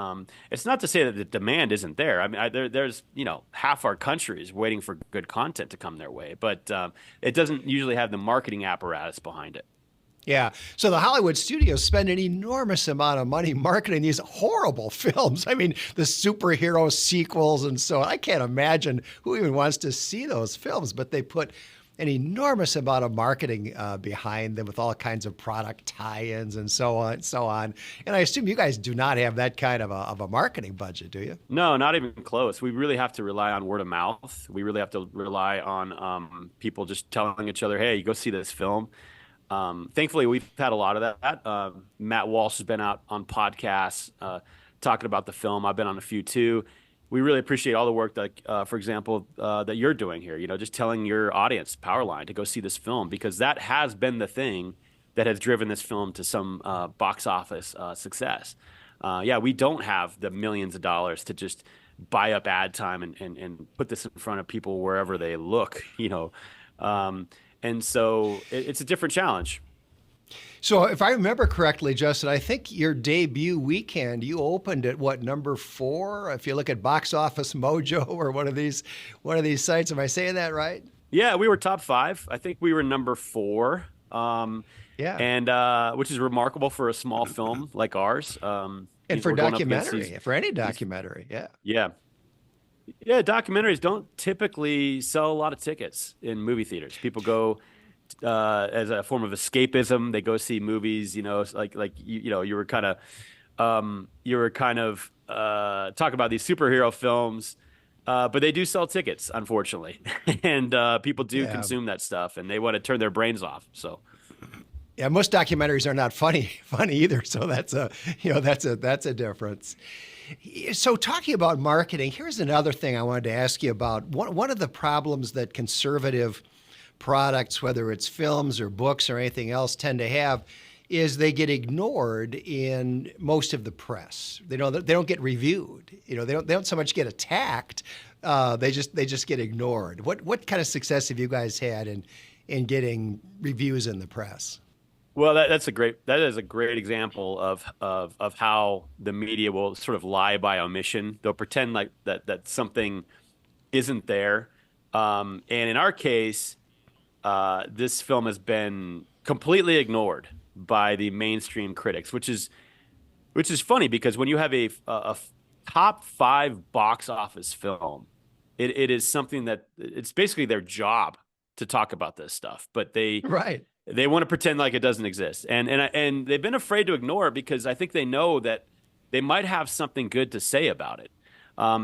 It's not to say that the demand isn't there. I mean, there's half our country is waiting for good content to come their way, but it doesn't usually have the marketing apparatus behind it. Yeah. So the Hollywood studios spend an enormous amount of money marketing these horrible films. I mean, the superhero sequels and so on. I can't imagine who even wants to see those films, but they put an enormous amount of marketing behind them with all kinds of product tie-ins and so on and so on. And I assume you guys do not have that kind of a marketing budget, do you? No, not even close. We really have to rely on word of mouth. We really have to rely on people just telling each other, hey, you go see this film. Thankfully, we've had a lot of that. Matt Walsh has been out on podcasts talking about the film. I've been on a few too. We really appreciate all the work that, for example, that you're doing here. Just telling your audience, Powerline, to go see this film, because that has been the thing that has driven this film to some box office success. We don't have the millions of dollars to just buy up ad time and put this in front of people wherever they look. And so it's a different challenge. So if I remember correctly, Justin, I think your debut weekend, you opened at what, number 4? If you look at Box Office Mojo or one of these sites, am I saying that right? Yeah, we were top 5. I think we were number 4. And which is remarkable for a small film like ours. And for documentary, for any documentary, Yeah, documentaries don't typically sell a lot of tickets in movie theaters. People go as a form of escapism. They go see movies. You were kind of talking about these superhero films, but they do sell tickets, unfortunately, and people do consume that stuff, and they want to turn their brains off. So. Yeah, most documentaries are not funny either. So that's a difference. So talking about marketing, here's another thing I wanted to ask you about. One of the problems that conservative products, whether it's films or books or anything else, tend to have is they get ignored in most of the press. They don't get reviewed. They don't so much get attacked. They just get ignored. What kind of success have you guys had in getting reviews in the press? Well, that is a great example of how the media will sort of lie by omission. They'll pretend like that something isn't there. And in our case, this film has been completely ignored by the mainstream critics, which is funny because when you have a top 5 box office film, it is something that it's basically their job to talk about this stuff, but they want to pretend like it doesn't exist, and they've been afraid to ignore it because I think they know that they might have something good to say about it.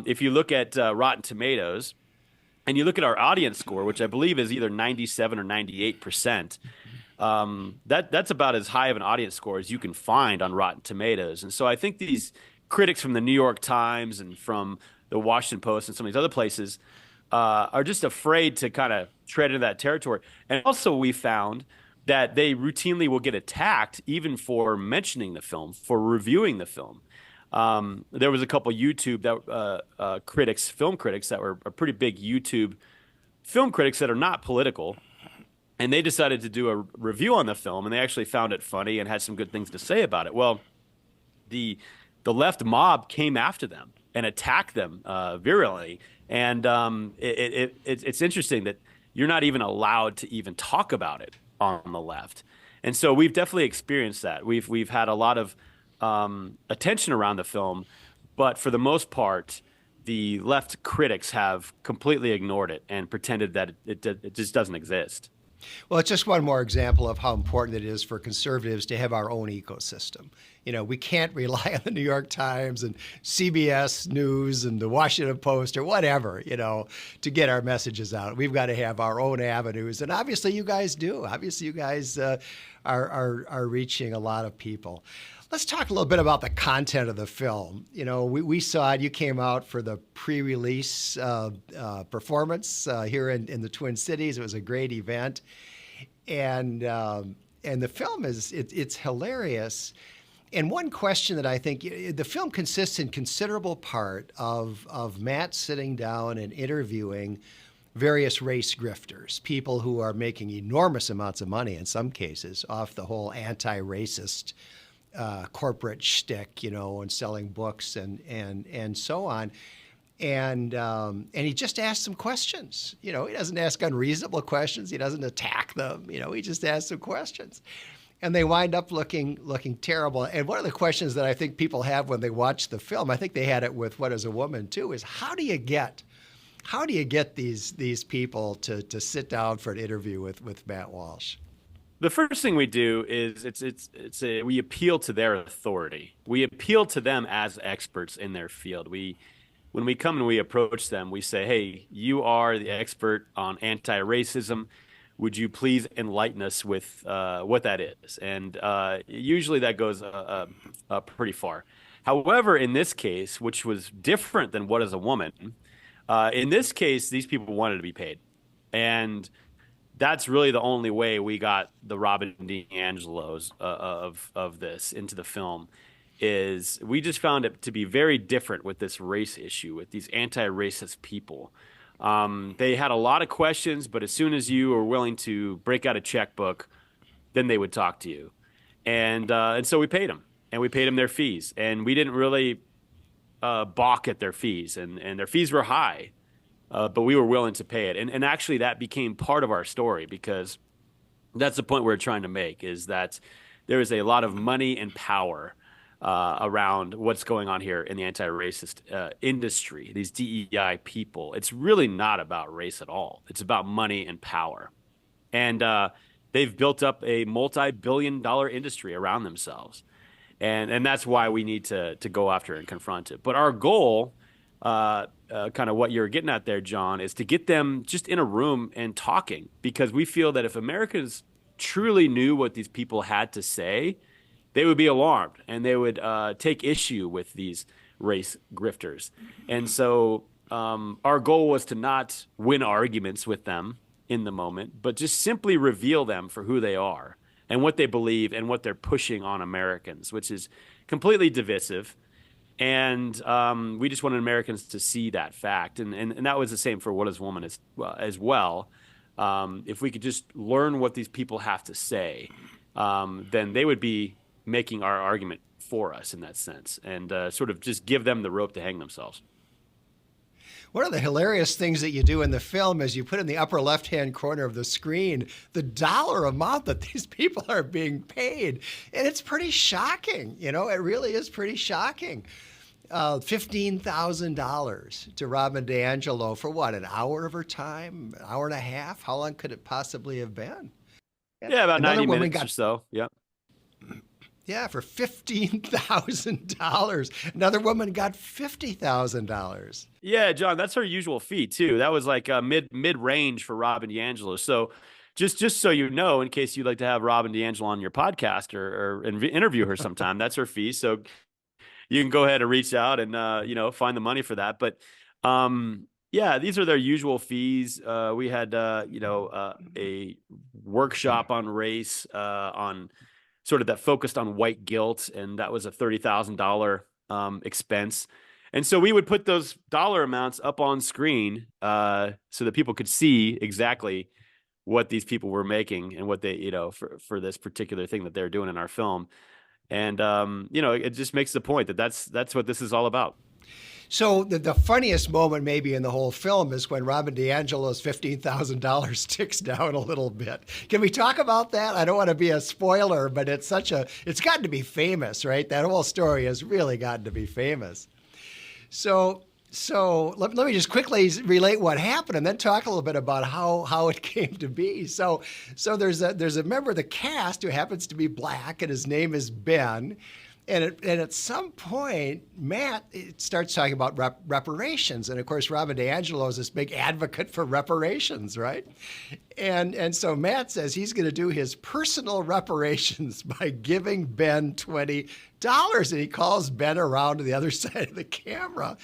If you look at Rotten Tomatoes, and you look at our audience score, which I believe is either 97 or 98%. That's about as high of an audience score as you can find on Rotten Tomatoes. And so I think these critics from the New York Times and from the Washington Post and some of these other places are just afraid to kind of tread into that territory. And also we found that they routinely will get attacked even for mentioning the film, for reviewing the film. There was a couple YouTube film critics that were pretty big YouTube film critics that are not political. And they decided to do a review on the film, and they actually found it funny and had some good things to say about it. Well, the left mob came after them and attacked them virulently. And it's interesting that you're not even allowed to even talk about it on the left. And so we've definitely experienced that. We've had a lot of attention around the film, but for the most part, the left critics have completely ignored it and pretended that it just doesn't exist. Well, it's just one more example of how important it is for conservatives to have our own ecosystem. We can't rely on the New York Times and CBS News and the Washington Post or whatever, to get our messages out. We've got to have our own avenues. And obviously you guys do. Obviously you guys are reaching a lot of people. Let's talk a little bit about the content of the film. We saw it. You came out for the pre-release performance here in the Twin Cities. It was a great event, and the film it's hilarious. And one question that I think the film consists in considerable part of Matt sitting down and interviewing various race grifters, people who are making enormous amounts of money in some cases off the whole anti-racist corporate shtick, and selling books and so on. And he just asks some questions. He doesn't ask unreasonable questions. He doesn't attack them. He just asks some questions. And they wind up looking terrible. And one of the questions that I think people have when they watch the film, I think they had it with What Is a Woman too, is how do you get these people to sit down for an interview with Matt Walsh? The first thing we do is we appeal to their authority. We appeal to them as experts in their field. When we come and we approach them, we say, "Hey, you are the expert on anti-racism. Would you please enlighten us with what that is?" And usually that goes pretty far. However, in this case, which was different than What Is a Woman, in this case, these people wanted to be paid, and that's really the only way we got the Robin DiAngelos of this into the film. Is we just found it to be very different with this race issue, with these anti-racist people. They had a lot of questions, but as soon as you were willing to break out a checkbook, then they would talk to you. And so we paid them, and we paid them their fees. And we didn't really balk at their fees, and their fees were high. But we were willing to pay it. And actually that became part of our story, because that's the point we're trying to make, is that there is a lot of money and power around what's going on here in the anti-racist industry, these DEI people. It's really not about race at all. It's about money and power. And they've built up a multi-billion-dollar industry around themselves. And that's why we need to go after and confront it. But our goal, kind of what you're getting at there, John, is to get them just in a room and talking, because we feel that if Americans truly knew what these people had to say, they would be alarmed and they would take issue with these race grifters. And so our goal was to not win arguments with them in the moment, but just simply reveal them for who they are and what they believe and what they're pushing on Americans, which is completely divisive. And we just wanted Americans to see that fact. And that was the same for What Is Woman as well. If we could just learn what these people have to say, then they would be making our argument for us in that sense, and sort of just give them the rope to hang themselves. One of the hilarious things that you do in the film is you put in the upper left-hand corner of the screen the dollar amount that these people are being paid. And it's pretty shocking. You know, it really is pretty shocking. $15,000 to Robin DiAngelo for what, an hour of her time, an hour and a half? How long could it possibly have been? Yeah, about Another 90 woman minutes got- or so. Yeah. Yeah, for $15,000. Another woman got $50,000. Yeah, John, that's her usual fee too. That was like mid range for Robin DiAngelo. So just so you know, in case you'd like to have Robin DiAngelo on your podcast or interview her sometime, that's her fee. So you can go ahead and reach out and find the money for that. But yeah, these are their usual fees. We had a workshop on race on sort of that focused on white guilt, and that was a $30,000 expense. And so we would put those dollar amounts up on screen so that people could see exactly what these people were making and what they, for this particular thing that they're doing in our film. And, it just makes the point that that's what this is all about. So the funniest moment maybe in the whole film is when Robin DiAngelo's $15,000 ticks down a little bit. Can we talk about that? I don't want to be a spoiler, but it's gotten to be famous, right? That whole story has really gotten to be famous. So let me just quickly relate what happened and then talk a little bit about how it came to be. So there's a member of the cast who happens to be black, and his name is Ben. And at some point, Matt starts talking about reparations. And of course, Robin DiAngelo is this big advocate for reparations, right? And so Matt says he's going to do his personal reparations by giving Ben $20. And he calls Ben around to the other side of the camera.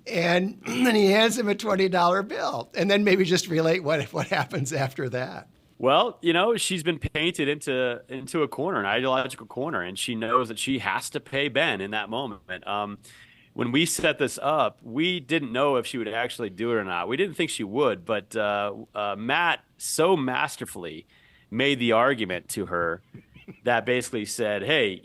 And then he hands him a $20 bill. And then maybe just relate what happens after that. Well, she's been painted into a corner, an ideological corner, and she knows that she has to pay Ben in that moment. When we set this up, we didn't know if she would actually do it or not. We didn't think she would, but Matt so masterfully made the argument to her that basically said, hey,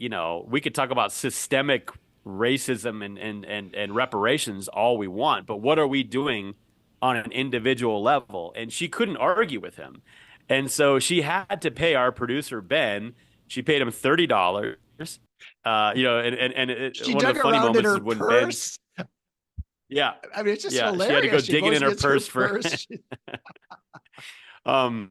we could talk about systemic racism and reparations all we want, but what are we doing on an individual level? And she couldn't argue with him. And so she had to pay our producer, Ben. She paid him $30. She one dug of the funny around in moments her is when purse. Yeah. I mean, it's just Yeah, hilarious. she had to go digging in her goes purse and gets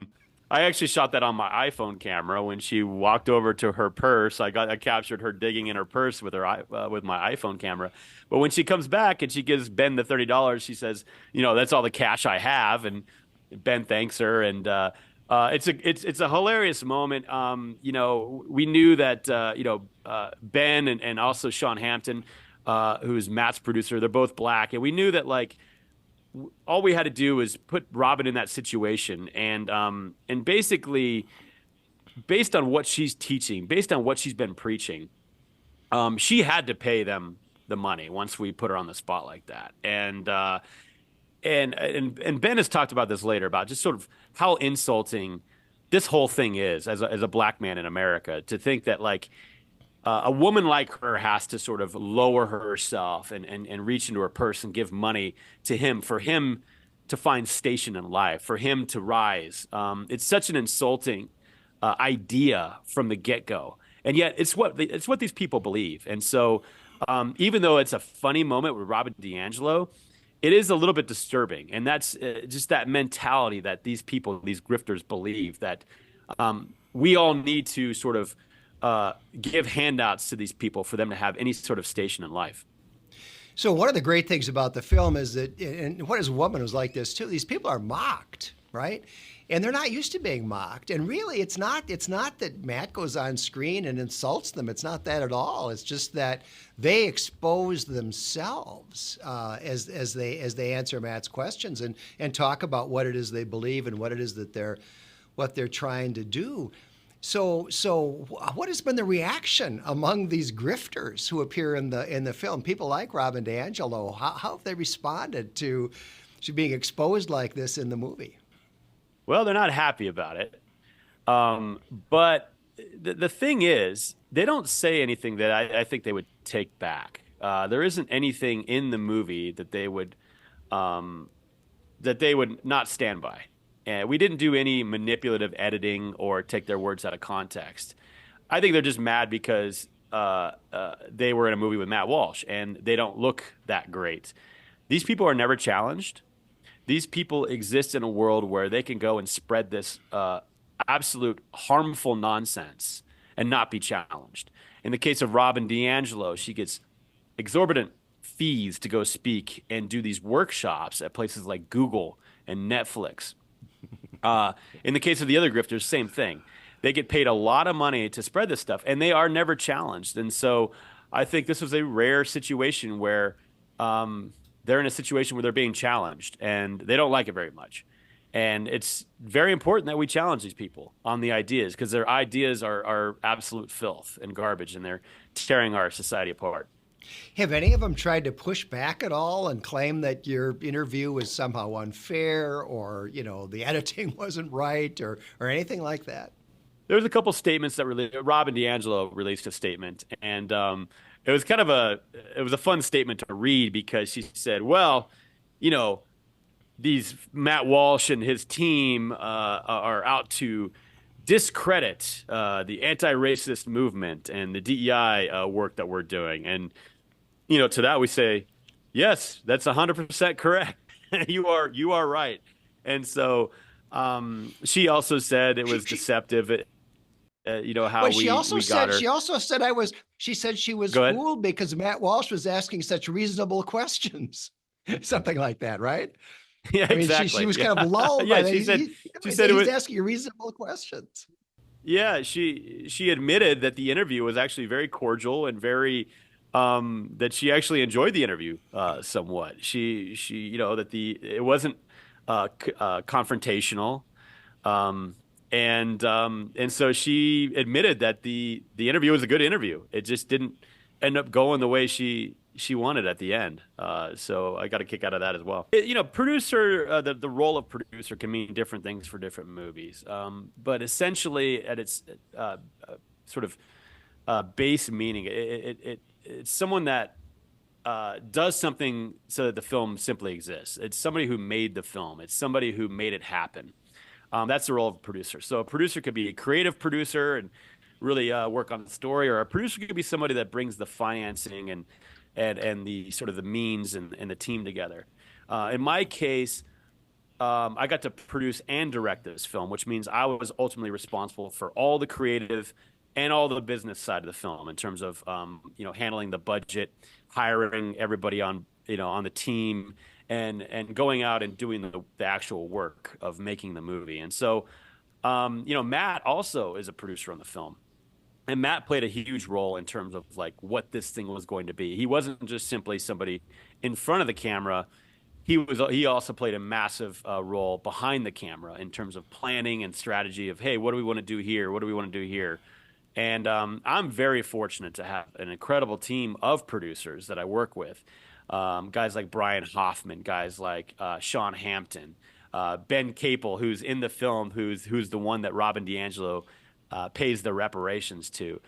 I actually shot that on my iPhone camera. When she walked over to her purse, I captured her digging in her purse with with my iPhone camera. But when she comes back and she gives Ben the $30, she says, that's all the cash I have. And Ben thanks her, and it's a hilarious moment. We knew that Ben and also Sean Hampton, who's Matt's producer, they're both black, and we knew that all we had to do was put Robin in that situation, and basically, based on what she's teaching, based on what she's been preaching, she had to pay them the money once we put her on the spot like that, and Ben has talked about this later, about just sort of how insulting this whole thing is as a black man in America, to think that a woman like her has to sort of lower herself and reach into her purse and give money to him for him to find station in life, for him to rise. It's such an insulting idea from the get-go, and yet it's what these people believe. And so even though it's a funny moment with Robin DiAngelo, it is a little bit disturbing, and that's just that mentality that these people, these grifters, believe that we all need to sort of give handouts to these people for them to have any sort of station in life. So one of the great things about the film is that, and What Is a Woman was like this too, these people are mocked, right? And they're not used to being mocked. And really, it's not that Matt goes on screen and insults them. It's not that at all. It's just that they expose themselves as they answer Matt's questions and talk about what it is they believe and what it is that they're trying to do. So what has been the reaction among these grifters who appear in the film? People like Robin DiAngelo. How have they responded to being exposed like this in the movie? Well, they're not happy about it. But the thing is, they don't say anything that I think they would take back. There isn't anything in the movie that they would not stand by. And we didn't do any manipulative editing or take their words out of context. I think they're just mad because they were in a movie with Matt Walsh and they don't look that great. These people are never challenged. These people exist in a world where they can go and spread this absolute harmful nonsense and not be challenged. In the case of Robin DiAngelo, she gets exorbitant fees to go speak and do these workshops at places like Google and Netflix. In the case of the other grifters, same thing. They get paid a lot of money to spread this stuff, and they are never challenged. And so I think this was a rare situation where they're in a situation where they're being challenged, and they don't like it very much. And it's very important that we challenge these people on the ideas, because their ideas are absolute filth and garbage, and they're tearing our society apart. Have any of them tried to push back at all and claim that your interview was somehow unfair, or the editing wasn't right, or anything like that? There was a couple statements that Robin DiAngelo released a statement, and it was kind of a fun statement to read, because she said, well, these Matt Walsh and his team are out to discredit the anti-racist movement and the DEI work that we're doing. And, to that we say, yes, that's 100% correct. You are right. And so she also said it was deceptive. How well, we got her. She also said she said she was fooled because Matt Walsh was asking such reasonable questions. Something like that, right? Yeah, exactly. She was kind of lulled. Yeah, by she said he was asking reasonable questions. Yeah, she admitted that the interview was actually very cordial and very that she actually enjoyed the interview somewhat. She that it wasn't confrontational, and so she admitted that the interview was a good interview. It just didn't end up going the way she wanted at the end. So I got a kick out of that as well. Producer, the role of producer can mean different things for different movies. But essentially, at its sort of base meaning, it's someone that does something so that the film simply exists. It's somebody who made the film. It's somebody who made it happen. That's the role of a producer. So a producer could be a creative producer and really work on the story, or a producer could be somebody that brings the financing and the sort of the means and the team together. In my case, I got to produce and direct this film, which means I was ultimately responsible for all the creative and all the business side of the film in terms of handling the budget, hiring everybody on the team, and going out and doing the actual work of making the movie. And so Matt also is a producer on the film. And Matt played a huge role in terms of like what this thing was going to be. He wasn't just simply somebody in front of the camera. He also played a massive role behind the camera in terms of planning and strategy of, hey, what do we want to do here? What do we want to do here? And I'm very fortunate to have an incredible team of producers that I work with. Guys like Brian Hoffman, guys like Sean Hampton, Ben Capel, who's in the film, who's the one that Robin DiAngelo pays the reparations to,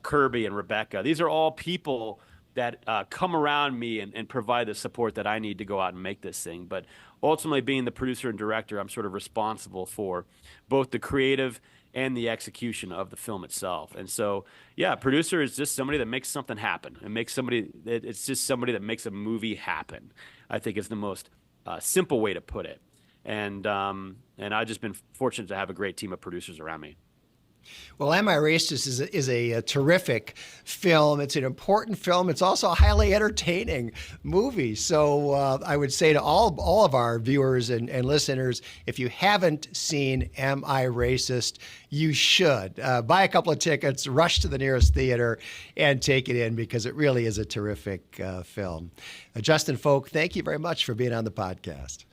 Kirby and Rebecca. These are all people that come around me and provide the support that I need to go out and make this thing. But ultimately, being the producer and director, I'm sort of responsible for both the creative and the execution of the film itself. And so, yeah, producer is just somebody that makes something happen. It's just somebody that makes a movie happen, I think is the most simple way to put it. And I've just been fortunate to have a great team of producers around me. Well, Am I Racist is a terrific film. It's an important film. It's also a highly entertaining movie. So I would say to all of our viewers and listeners, if you haven't seen Am I Racist, you should. Buy a couple of tickets, rush to the nearest theater, and take it in, because it really is a terrific film. Justin Folk, thank you very much for being on the podcast.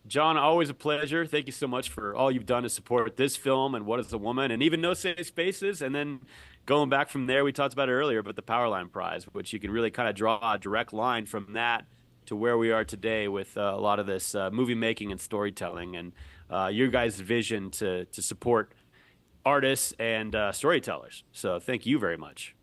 John, always a pleasure. Thank you so much for all you've done to support this film and What is a Woman and even No Safe Spaces. And then going back from there, we talked about it earlier, but the Powerline Prize, which you can really kind of draw a direct line from that to where we are today with a lot of this movie making and storytelling and your guys' vision to support artists and storytellers. So thank you very much.